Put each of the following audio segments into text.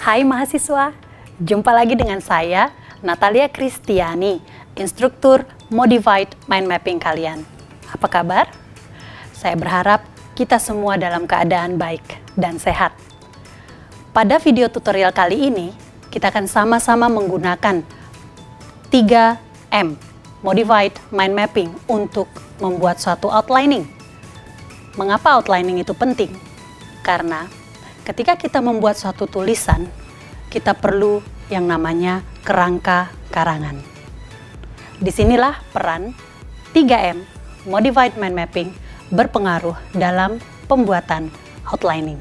Hai mahasiswa, jumpa lagi dengan saya, Natalia Kristiani, instruktur Modified Mind Mapping kalian. Apa kabar? Saya berharap kita semua dalam keadaan baik dan sehat. Pada video tutorial kali ini, kita akan sama-sama menggunakan 3M, Modified Mind Mapping, untuk membuat suatu outlining. Mengapa outlining itu penting? Karena ketika kita membuat suatu tulisan, kita perlu yang namanya kerangka karangan. Disinilah peran 3M, Modified Mind Mapping, berpengaruh dalam pembuatan outlining.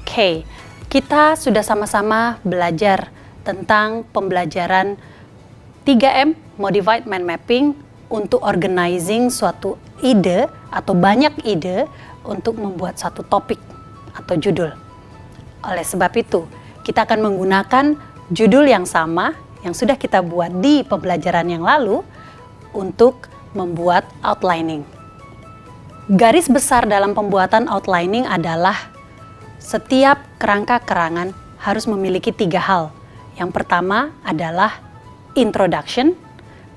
Oke, kita sudah sama-sama belajar tentang pembelajaran 3M, Modified Mind Mapping, untuk organizing suatu ide atau banyak ide untuk membuat satu topik atau judul. Oleh sebab itu, kita akan menggunakan judul yang sama yang sudah kita buat di pembelajaran yang lalu untuk membuat outlining. Garis besar dalam pembuatan outlining adalah setiap kerangka karangan harus memiliki 3 hal. Yang pertama adalah introduction,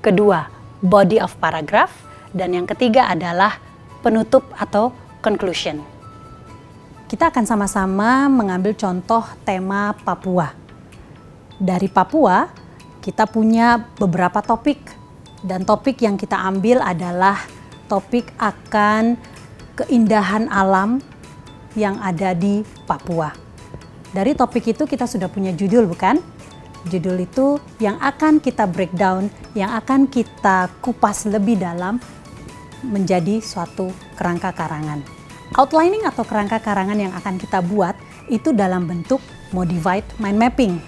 kedua body of paragraph, dan yang ketiga adalah penutup atau conclusion. Kita akan sama-sama mengambil contoh tema Papua. Dari Papua, kita punya beberapa topik, dan topik yang kita ambil adalah topik akan keindahan alam yang ada di Papua. Dari topik itu kita sudah punya judul, bukan? Judul itu yang akan kita breakdown, yang akan kita kupas lebih dalam menjadi suatu kerangka karangan. Outlining atau kerangka karangan yang akan kita buat itu dalam bentuk Modified Mind Mapping.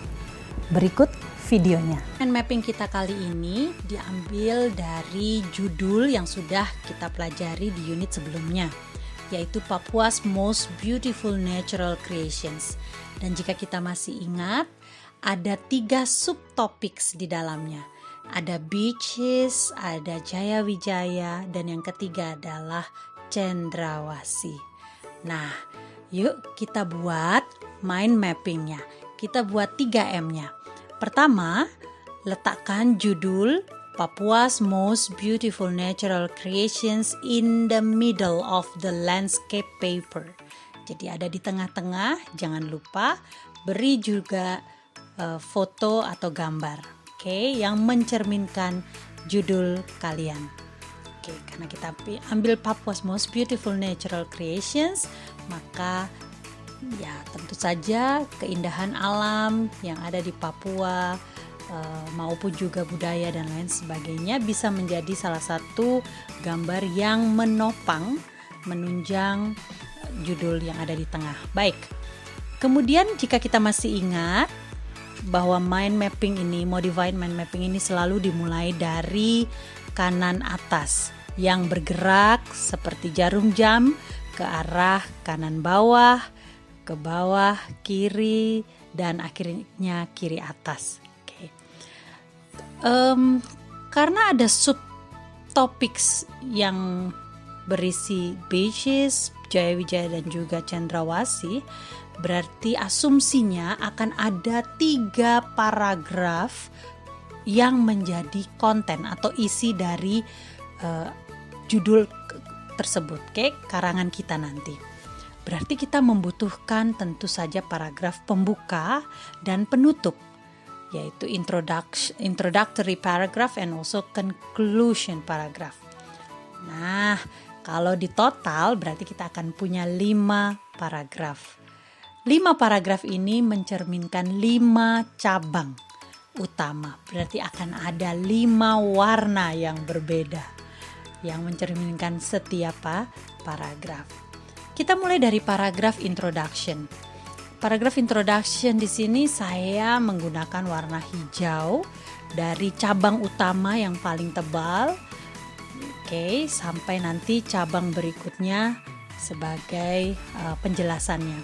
Berikut videonya. Mind mapping kita kali ini diambil dari judul yang sudah kita pelajari di unit sebelumnya, yaitu Papua's Most Beautiful Natural Creations. Dan jika kita masih ingat, ada 3 subtopics di dalamnya. Ada beaches, ada Jaya Wijaya, dan yang ketiga adalah Cendrawasih. Nah, yuk kita buat mind mappingnya. Kita buat 3M-nya. Pertama, letakkan judul Papua's Most Beautiful Natural Creations in the middle of the landscape paper. Jadi ada di tengah-tengah, jangan lupa beri juga foto atau gambar, yang mencerminkan judul kalian. Karena kita ambil Papua's Most Beautiful Natural Creations, maka ya tentu saja keindahan alam yang ada di Papua maupun juga budaya dan lain sebagainya bisa menjadi salah satu gambar yang menunjang judul yang ada di tengah. Baik, kemudian jika kita masih ingat bahwa mind mapping ini, Modified Mind Mapping ini selalu dimulai dari kanan atas yang bergerak seperti jarum jam ke arah kanan bawah, ke bawah, kiri, dan akhirnya kiri atas. Karena ada subtopics yang berisi beaches, Jaya Wijaya dan juga Cendrawasih, berarti asumsinya akan ada 3 paragraf yang menjadi konten atau isi dari judul tersebut, karangan kita nanti. Berarti kita membutuhkan tentu saja paragraf pembuka dan penutup, yaitu introductory paragraph and also conclusion paragraph. Nah, kalau di total berarti kita akan punya 5 paragraf. 5 paragraf ini mencerminkan 5 cabang utama. Berarti akan ada 5 warna yang berbeda yang mencerminkan setiap paragraf. Kita mulai dari paragraf introduction. Paragraf introduction di sini saya menggunakan warna hijau dari cabang utama yang paling tebal, sampai nanti cabang berikutnya sebagai penjelasannya.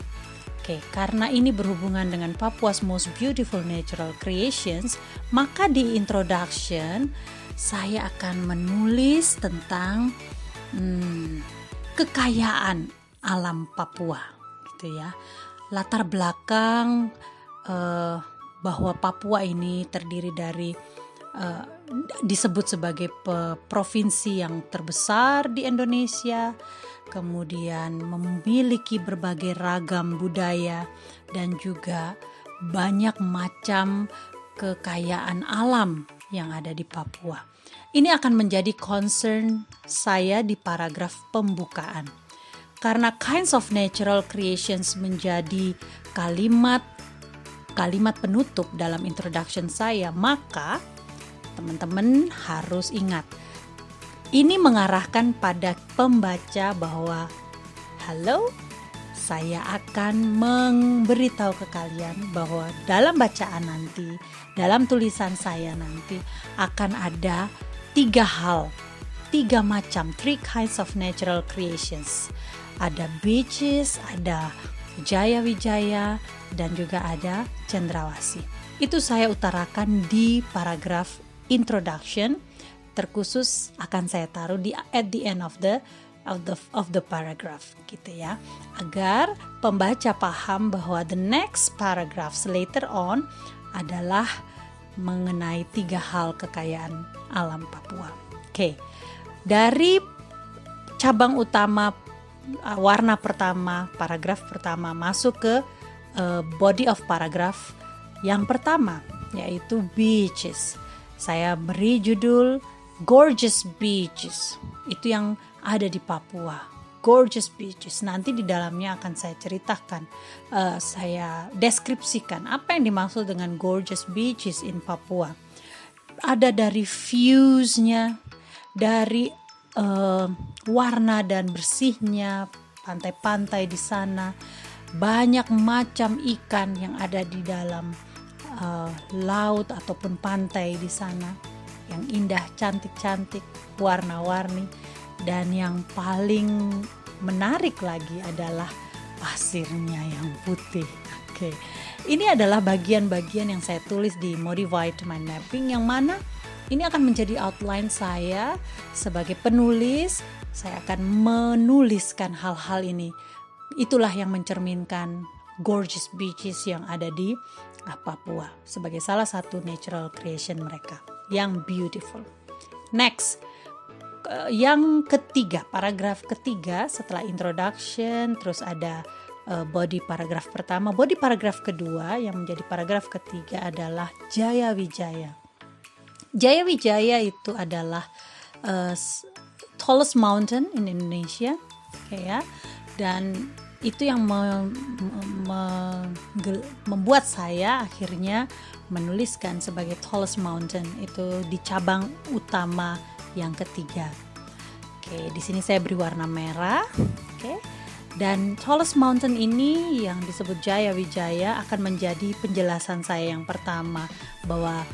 Karena ini berhubungan dengan Papua's Most Beautiful Natural Creations, maka di introduction saya akan menulis tentang kekayaan alam Papua, latar belakang bahwa Papua ini terdiri dari disebut sebagai provinsi yang terbesar di Indonesia, kemudian memiliki berbagai ragam budaya dan juga banyak macam kekayaan alam yang ada di Papua. Ini akan menjadi concern saya di paragraf pembukaan. Karena kinds of natural creations menjadi kalimat penutup dalam introduction saya, maka teman-teman harus ingat, ini mengarahkan pada pembaca bahwa halo, saya akan memberitahu ke kalian bahwa dalam bacaan nanti, dalam tulisan saya nanti akan ada 3 macam, 3 kinds of natural creations. Ada beaches, ada Jaya-Wijaya, dan juga ada Cendrawasih. Itu saya utarakan di paragraf introduction, terkhusus akan saya taruh di at the end of the paragraph gitu ya, agar pembaca paham bahwa the next paragraphs later on adalah mengenai 3 hal kekayaan alam Papua. Oke. Dari cabang utama warna pertama, paragraf pertama, masuk ke body of paragraph yang pertama, yaitu beaches. Saya beri judul Gorgeous Beaches. Itu yang ada di Papua. Gorgeous Beaches. Nanti di dalamnya akan saya ceritakan, saya deskripsikan apa yang dimaksud dengan Gorgeous Beaches in Papua. Ada dari views-nya, dari warna dan bersihnya pantai-pantai di sana, banyak macam ikan yang ada di dalam laut ataupun pantai di sana yang indah, cantik-cantik, warna-warni, dan yang paling menarik lagi adalah pasirnya yang putih. Oke. Ini adalah bagian-bagian yang saya tulis di Modified Mind Mapping, yang mana ini akan menjadi outline saya sebagai penulis. Saya akan menuliskan hal-hal ini. Itulah yang mencerminkan gorgeous beaches yang ada di Papua sebagai salah satu natural creation mereka yang beautiful. Next, yang ketiga, paragraf ketiga setelah introduction, terus ada body paragraf pertama. Body paragraf kedua yang menjadi paragraf ketiga adalah Jaya-Wijaya. Jaya-Wijaya itu adalah tallest mountain in Indonesia, ya, dan itu yang membuat saya akhirnya menuliskan sebagai tallest mountain itu di cabang utama yang ketiga. Oke, di sini saya beri warna merah. Oke. Dan tallest mountain ini yang disebut Jaya-Wijaya akan menjadi penjelasan saya yang pertama, bahwa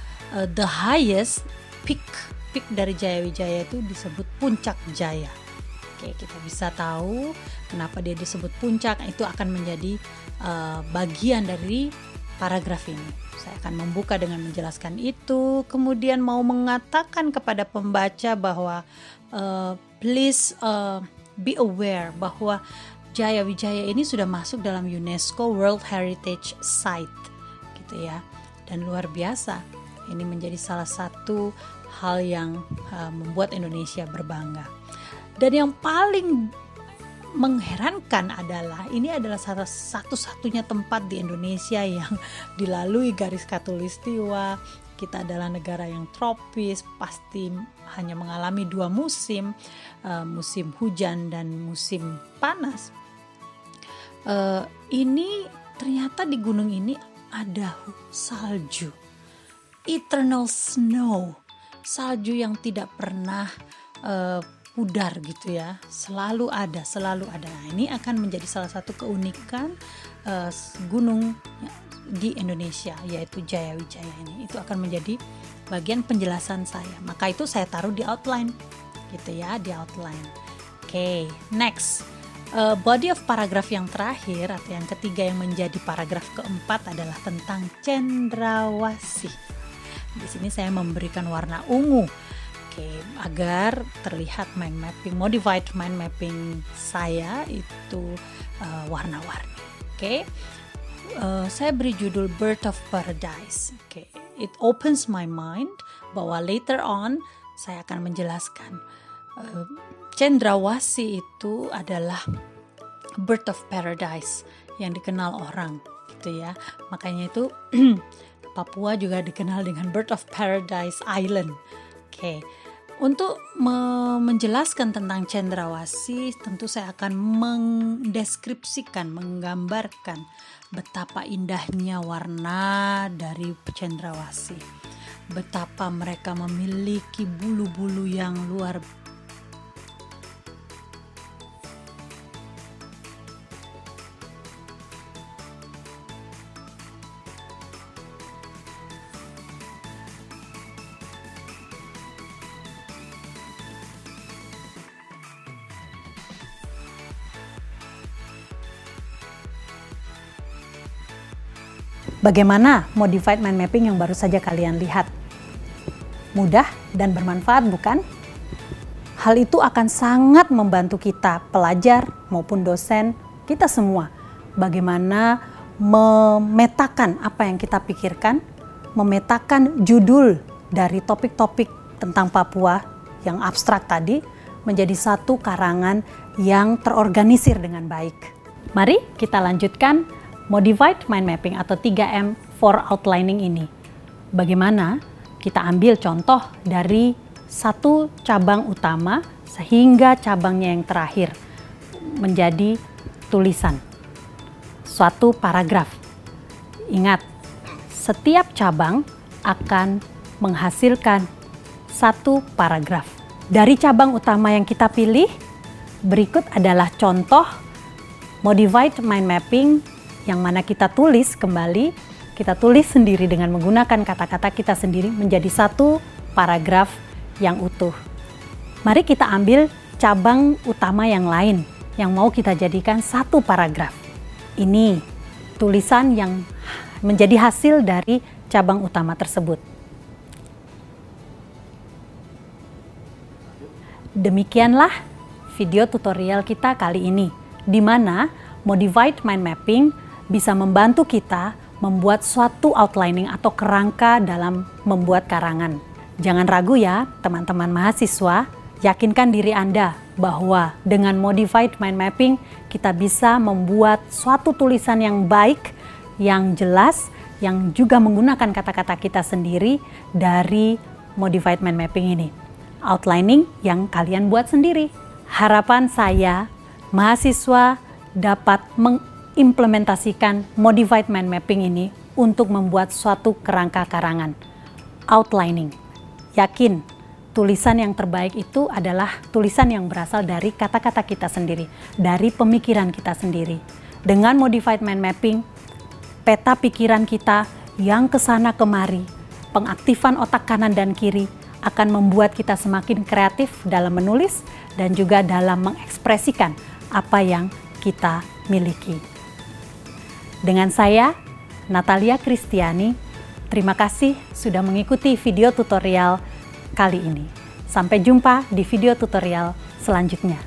the highest peak dari Jaya-Wijaya itu disebut Puncak Jaya. Oke, kita bisa tahu kenapa dia disebut puncak. Itu akan menjadi bagian dari paragraf ini. Saya akan membuka dengan menjelaskan itu, kemudian mau mengatakan kepada pembaca bahwa please be aware bahwa Jaya-Wijaya ini sudah masuk dalam UNESCO World Heritage Site, gitu ya. Dan luar biasa, ini menjadi salah satu hal yang membuat Indonesia berbangga. Dan yang paling mengherankan adalah ini adalah satu-satunya tempat di Indonesia yang dilalui garis khatulistiwa. Kita adalah negara yang tropis, pasti hanya mengalami 2 musim, musim hujan dan musim panas. Ini ternyata di gunung ini ada salju, eternal snow, salju yang tidak pernah pudar gitu ya, selalu ada. Nah, ini akan menjadi salah satu keunikan gunung di Indonesia, yaitu Jaya-Wijaya ini. Itu akan menjadi bagian penjelasan saya. Maka itu saya taruh di outline, gitu ya, di outline. Oke, next, body of paragraph yang terakhir atau yang ketiga yang menjadi paragraf keempat adalah tentang Cendrawasih. Di sini saya memberikan warna ungu. Agar terlihat mind mapping, modified mind mapping saya itu warna-warni. saya beri judul Birth of Paradise. Oke, it opens my mind bahwa later on saya akan menjelaskan cendrawasih itu adalah birth of paradise yang dikenal orang, gitu ya. Makanya itu Papua juga dikenal dengan birth of paradise island. Oke. Untuk menjelaskan tentang cendrawasih, tentu saya akan mendeskripsikan, menggambarkan betapa indahnya warna dari cendrawasih. Betapa mereka memiliki bulu-bulu yang luar biasa. Bagaimana modified mind mapping yang baru saja kalian lihat? Mudah dan bermanfaat, bukan? Hal itu akan sangat membantu kita, pelajar maupun dosen, kita semua. Bagaimana memetakan apa yang kita pikirkan, memetakan judul dari topik-topik tentang Papua yang abstrak tadi menjadi satu karangan yang terorganisir dengan baik. Mari kita lanjutkan Modified Mind Mapping atau 3M for Outlining ini. Bagaimana kita ambil contoh dari satu cabang utama sehingga cabangnya yang terakhir menjadi tulisan, suatu paragraf. Ingat, setiap cabang akan menghasilkan satu paragraf. Dari cabang utama yang kita pilih, berikut adalah contoh Modified Mind Mapping yang mana kita tulis kembali, kita tulis sendiri dengan menggunakan kata-kata kita sendiri menjadi satu paragraf yang utuh. Mari kita ambil cabang utama yang lain yang mau kita jadikan satu paragraf. Ini tulisan yang menjadi hasil dari cabang utama tersebut. Demikianlah video tutorial kita kali ini, di mana Modified Mind Mapping bisa membantu kita membuat suatu outlining atau kerangka dalam membuat karangan. Jangan ragu ya teman-teman mahasiswa, yakinkan diri Anda bahwa dengan Modified Mind Mapping kita bisa membuat suatu tulisan yang baik, yang jelas, yang juga menggunakan kata-kata kita sendiri dari Modified Mind Mapping ini. Outlining yang kalian buat sendiri. Harapan saya mahasiswa dapat mengimplementasikan Modified Mind Mapping ini untuk membuat suatu kerangka karangan. Outlining. Yakin, tulisan yang terbaik itu adalah tulisan yang berasal dari kata-kata kita sendiri, dari pemikiran kita sendiri. Dengan Modified Mind Mapping, peta pikiran kita yang kesana kemari, pengaktifan otak kanan dan kiri akan membuat kita semakin kreatif dalam menulis dan juga dalam mengekspresikan apa yang kita miliki. Dengan saya, Natalia Kristiani, terima kasih sudah mengikuti video tutorial kali ini. Sampai jumpa di video tutorial selanjutnya.